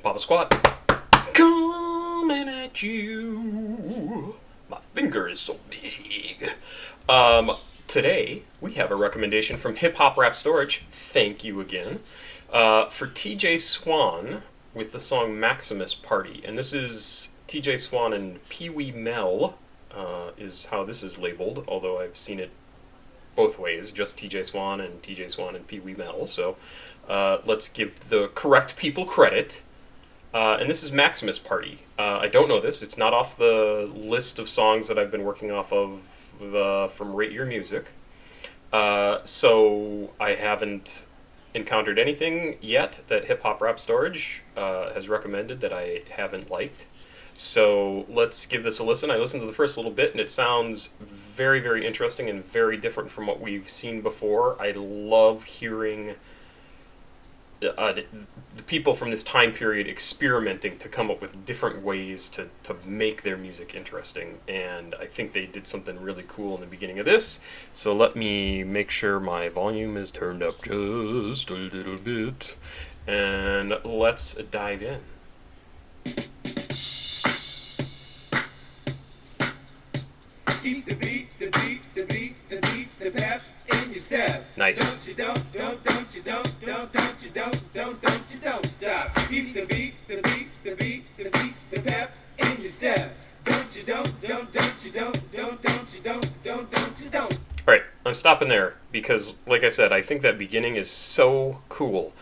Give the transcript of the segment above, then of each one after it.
Papa Squat. Coming at you. My finger is so big. Today, we have a recommendation from Hip Hop Rap Storage. Thank you again. For TJ Swann with the song Maximus Party. And this is TJ Swann and Pee Wee Mel, is how this is labeled, although I've seen it both ways, just TJ Swann and TJ Swann and Pee Wee Mel. So let's give the correct people credit. And this is Maximus Party. I don't know this. It's not off the list of songs that I've been working off of from Rate Your Music. So I haven't encountered anything yet that Hip Hop Rap Storage has recommended that I haven't liked. So let's give this a listen. I listened to the first little bit, and it sounds very, very interesting and very different from what we've seen before. I love hearing the people from this time period experimenting to come up with different ways to make their music interesting. And I think they did something really cool in the beginning of this. So let me make sure my volume is turned up just a little bit. And let's dive in. Keep the beat, the beat, the beat, the beat, the pep in your step. Nice. Don't you don't stop. Keep the beat, the beat, the beat, the beat, the pep in your step. Don't you don't All right, I'm stopping there because, like I said, I think that beginning is so cool.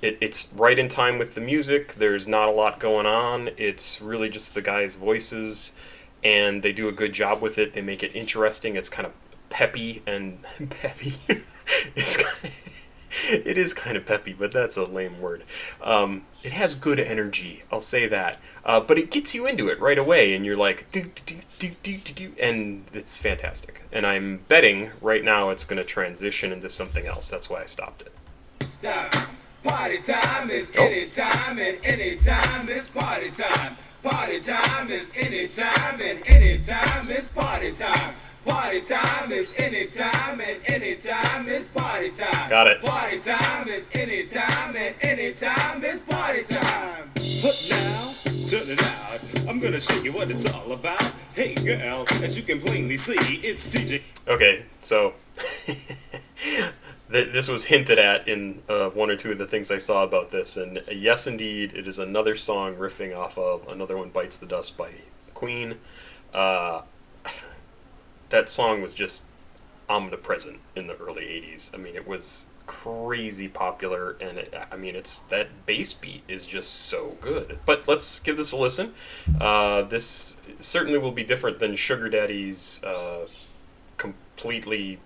It's right in time with the music. There's not a lot going on. It's really just the guys' voices, and they do a good job with it. They make it interesting. It's kind of peppy and peppy. It is kind of peppy, but that's a lame word. It has good energy, I'll say that. But it gets you into it right away, and you're like, do, do, do, do, do, do, and it's fantastic. And I'm betting right now it's going to transition into something else. That's why I stopped it. stop. Party time is any time, and any time is party time. Party time is any time, and any time is party time. Party time is any time, and any time is party time. Got it. Party time is any time, and any time is party time. But now, turn it out. I'm gonna show you what it's all about. Hey girl, as you can plainly see, it's TJ. Okay, so this was hinted at in one or two of the things I saw about this, and yes, indeed, it is another song riffing off of Another One Bites the Dust by Queen. That song was just omnipresent in the early 80s. I mean, it was crazy popular, and it's that bass beat is just so good. But let's give this a listen. This certainly will be different than Sugar Daddy's completely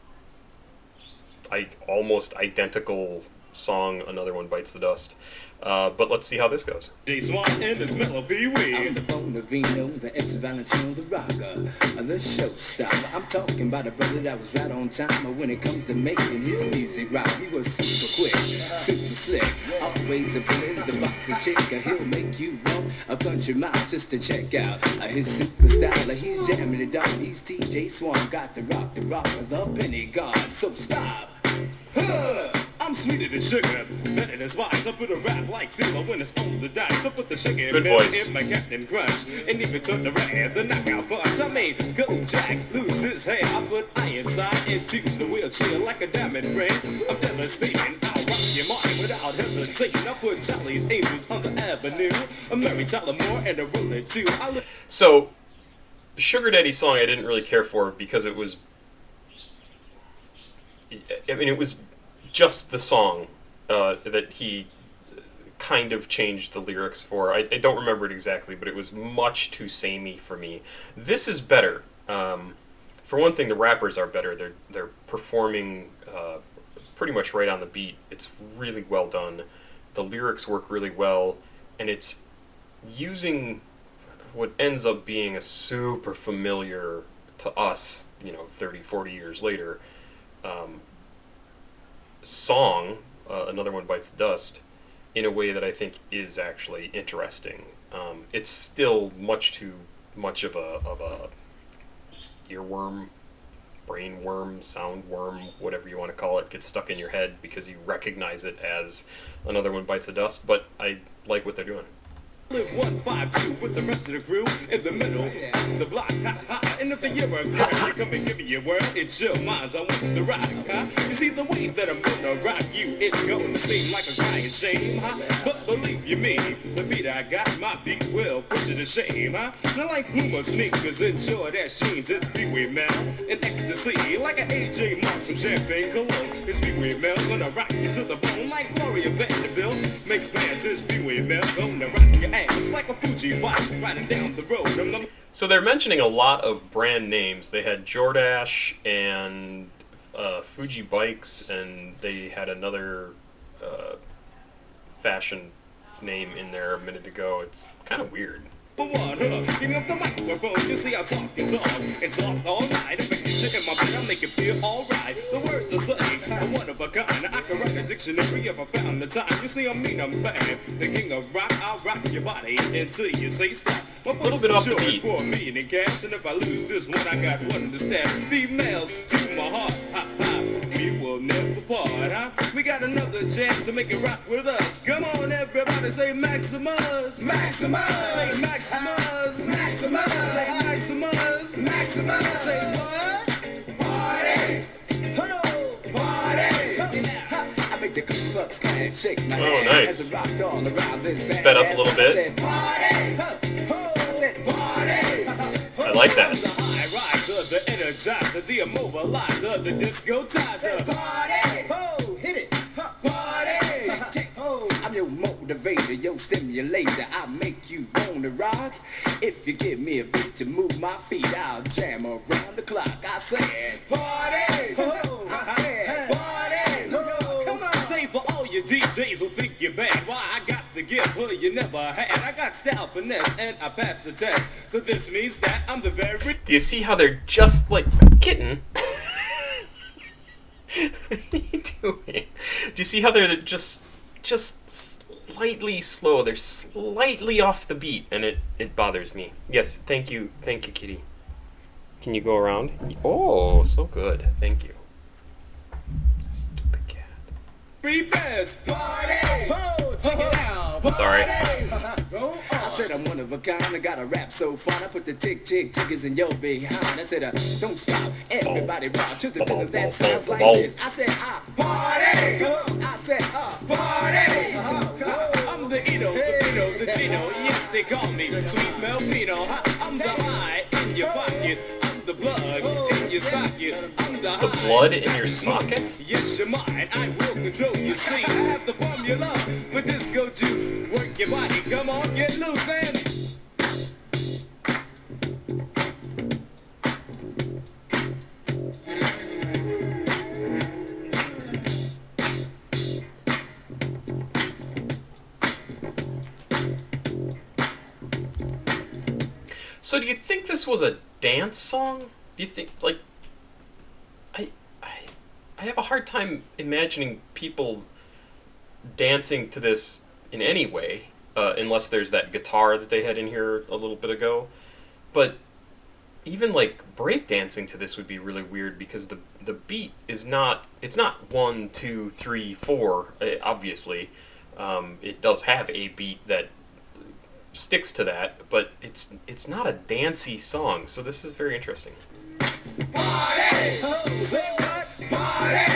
almost identical song, Another One Bites the Dust. But let's see how this goes. Swann and his melody I'm the Bonavino, the ex-Valentino, the rocker, the showstopper. I'm talking about a brother that was right on time. But when it comes to making his music right, he was super quick, super slick, always a player, the foxy chick. He'll make you want a country mile just to check out his super style. He's jamming it down. He's TJ Swann, got the rock, the penny gone. So stop. I'm sweeter than sugar, better than spice. I put a rap like silver when it's on the dice. I put the sugar Good voice. in my Captain Crunch, and even took the red, the knockout punch. I mean, go Jack, lose his hair. I put iron side into the wheelchair like a diamond ring. I'm devastating, I'll rock your mind without hesitating. I put Charlie's Angels on the avenue, a Mary Tyler Moore and a ruler too. So, Sugar Daddy's song I didn't really care for because it was, it was just the song that he kind of changed the lyrics for. I don't remember it exactly, but it was much too samey for me. This is better. For one thing, the rappers are better. They're performing pretty much right on the beat. It's really well done. The lyrics work really well, and it's using what ends up being a super familiar to us, 30, 40 years later, song, Another One Bites the Dust, in a way that I think is actually interesting. It's still much too much of a earworm brain worm, sound worm, whatever you want to call it, gets stuck in your head because you recognize it as another one bites the dust. But I like what they're doing. Live 152 with the rest of the crew in the middle of the block. Ha ha. And if you're a girl, you come and give me your world. It's your minds I want to rock. Huh? You see the way that I'm gonna rock you, it's going to seem like a crying shame. Huh? But believe you me, the beat I got, my beat will put you to shame. Huh? Now like Puma sneakers and Jordache jeans, it's Pee-wee Mel and ecstasy. Like an AJ Mark, some champagne cologne. It's Pee-wee Mel gonna rock you to the bone like Gloria Vanderbilt. Makes bands, it's Pee-wee Mel gonna rock your ass. It's like a Fuji bike riding down the road. So they're mentioning a lot of brand names. They had Jordache and Fuji bikes, and they had another fashion name in there a minute ago. It's kind of weird. Give me up the microphone, you see I talk and talk all night. If I get you in my bed, I'll make it feel alright. The words are sunny, one of a kind. I can write a dictionary if I found the time. You see I'm mean, I'm bad. The king of rock, I'll rock your body until you say stop. My little bit off the beat. For $1 million cash, and if I lose this one, I got one to stab. Females to my heart, ha ha. We will never part, huh? We got another jam to make it rock with us. Come on, everybody, say Maximus, Maximus, say Maximus. Maximus, say Maximus, Maximus, say what? Party, ho, party. I make the Ku Klux Klan shake my hand. Nice. As I rocked all around this Sped up a little bit. I said party, ho, I said party. I like that. The high riser, the energizer, the immobilizer, the discotizer. Party, ho, hit it, party, tick, ho. I'm your motivator, your stimulator. I make you wanna rock. If you give me a beat to move my feet, I'll jam around the clock. I said party, ho, I said party, ho. Come on, say for all you DJs who think you're bad. Why I got the gift, who you never had. I got style, finesse, and I passed the test. So this means that I'm the very. Do you see how they're just like kitten? What are you doing? Do you see how they're just slightly slow? They're slightly off the beat, and it bothers me. Yes, thank you, Kitty. Can you go around? Oh, so good. Thank you. Stupid cat. Free best party! Ho, check it out! Sorry. I said I'm one of a kind. I got a rap so fine. I put the tickers in your behind. I said don't stop. Everybody rock to the rhythm that sounds like this. I said party! I said party! I'm the Eno, the Gino. Yes, they call me Sweet Melvino. I'm the high in your pocket. I'm the blood in your socket. I'm the high. Blood in your socket? Yes, you're mine. I will control you. See, I have the formula for disco juice. Work your body. Come on, get loose and. So do you think this was a dance song? Do you think, like, I have a hard time imagining people dancing to this in any way, unless there's that guitar that they had in here a little bit ago. But even like break dancing to this would be really weird because the beat is not, it's not 1, 2, 3, 4. Obviously, it does have a beat that sticks to that, but it's not a dancey song. So this is very interesting. Party! Say what? Party!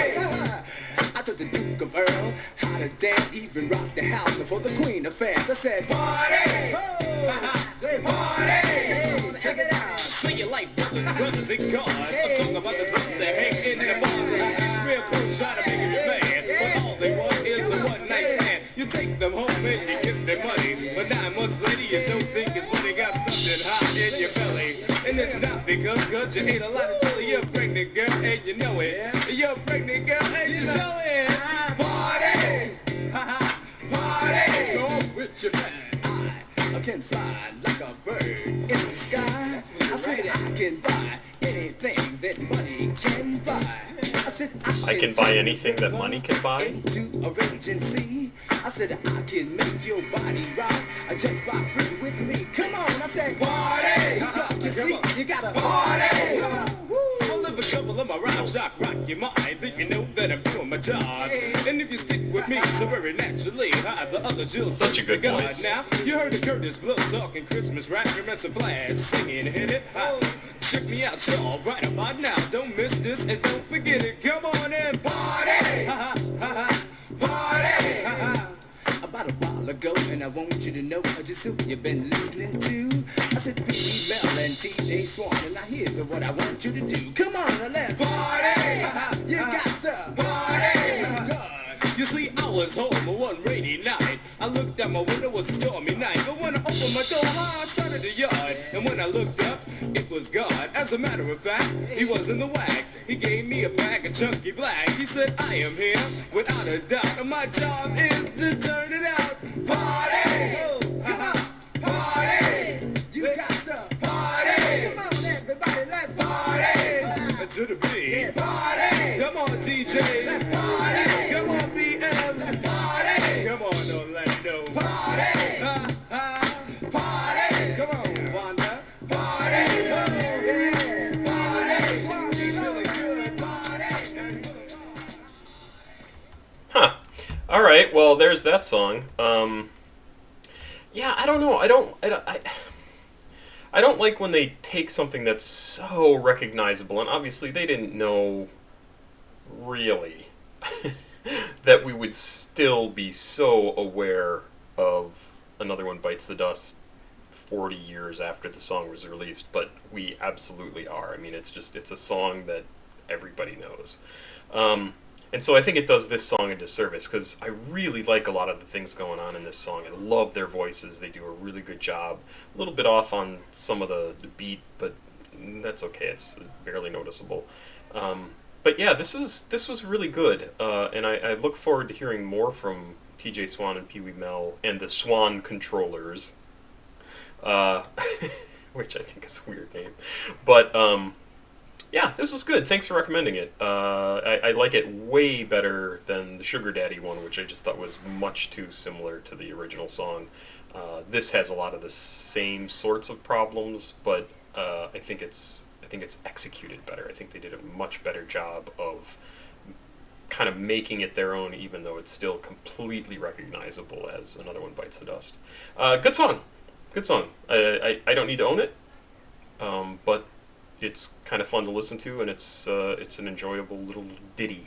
I took the Duke of Earl how to dance, even rock the house for the Queen of Fans. I said party! Say party! Check it out. Say you like brothers and cars. I'm talking about the brothers that hang in the bars. Real close, try to make it mad. But all they want is a one-night stand. You take them home and you give them money. But 9 months later, you don't think it's funny. Got something hot in your belly. And it's not because you ate a lot of jelly. You're pregnant, girl, and you know it. You're pregnant, girl, and you show it. Party! Party! Go with your man. I can fly like a bird in the sky. I said I can buy anything that money can buy. I said I can buy anything that money can buy. Into a rage and see. I said I can make your body rock. Just buy free with me. Come on, I said party. You see, you gotta party. Come on, woo. Another couple of my rhymes shock rock your mind. Think you know that I'm doing my job. And if you stick with me, so very naturally, the other Jill's Such a good voice. Now, you heard of Curtis Blow talking Christmas rap, and Flash singing, hit it hot. Check me out, y'all, right about now. Don't miss this and don't forget it. Come on and party! Ha ha ha ha! Party! Ha ha! About a while ago, and I want you to know just who you've been listening to. I said P. Bell and TJ Swann, and now here's what I want you to do. Come on, now let's party! You got some party! You see, I was home one rainy night. I looked out my window, it was a stormy night. But when I opened my door, I started the yard. And when I looked up, it was God. As a matter of fact, he was in the wax. He gave me a bag of chunky black. He said, I am here, without a doubt. And my job is to turn it out. Party! Come on, party! You got some Party! Come on, everybody, let's party! To the beat. Yeah, party! Come on, DJ. Let's party! Come on, BM. Let's party! Come on, Orlando. Party! Ha, ha. Party! Come on, Wanda. Party! Yeah! Party! Party's really good. Party. Huh. All right. Well, there's that song. Yeah, I don't know. I don't like when they take something that's so recognizable, and obviously they didn't know really that we would still be so aware of Another One Bites the Dust 40 years after the song was released, but we absolutely are. I mean, it's a song that everybody knows. And so I think it does this song a disservice, because I really like a lot of the things going on in this song. I love their voices. They do a really good job. A little bit off on some of the beat, but that's okay. It's barely noticeable. But yeah, this was really good. And I look forward to hearing more from TJ Swann and Pee Wee Mel and the Swann Controllers, which I think is a weird name. But yeah, this was good. Thanks for recommending it. I like it way better than the Sugar Daddy one, which I just thought was much too similar to the original song. This has a lot of the same sorts of problems, but I think it's executed better. I think they did a much better job of kind of making it their own, even though it's still completely recognizable as Another One Bites the Dust. Good song. Good song. I don't need to own it, but it's kind of fun to listen to, and it's an enjoyable little ditty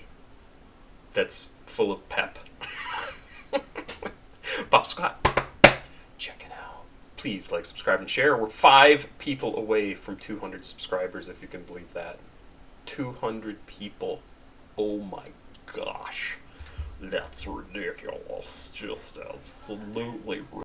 that's full of pep. Bob Scott, check it out. Please like, subscribe, and share. We're 5 people away from 200 subscribers, if you can believe that. 200 people. Oh my gosh. That's ridiculous. Just absolutely ridiculous.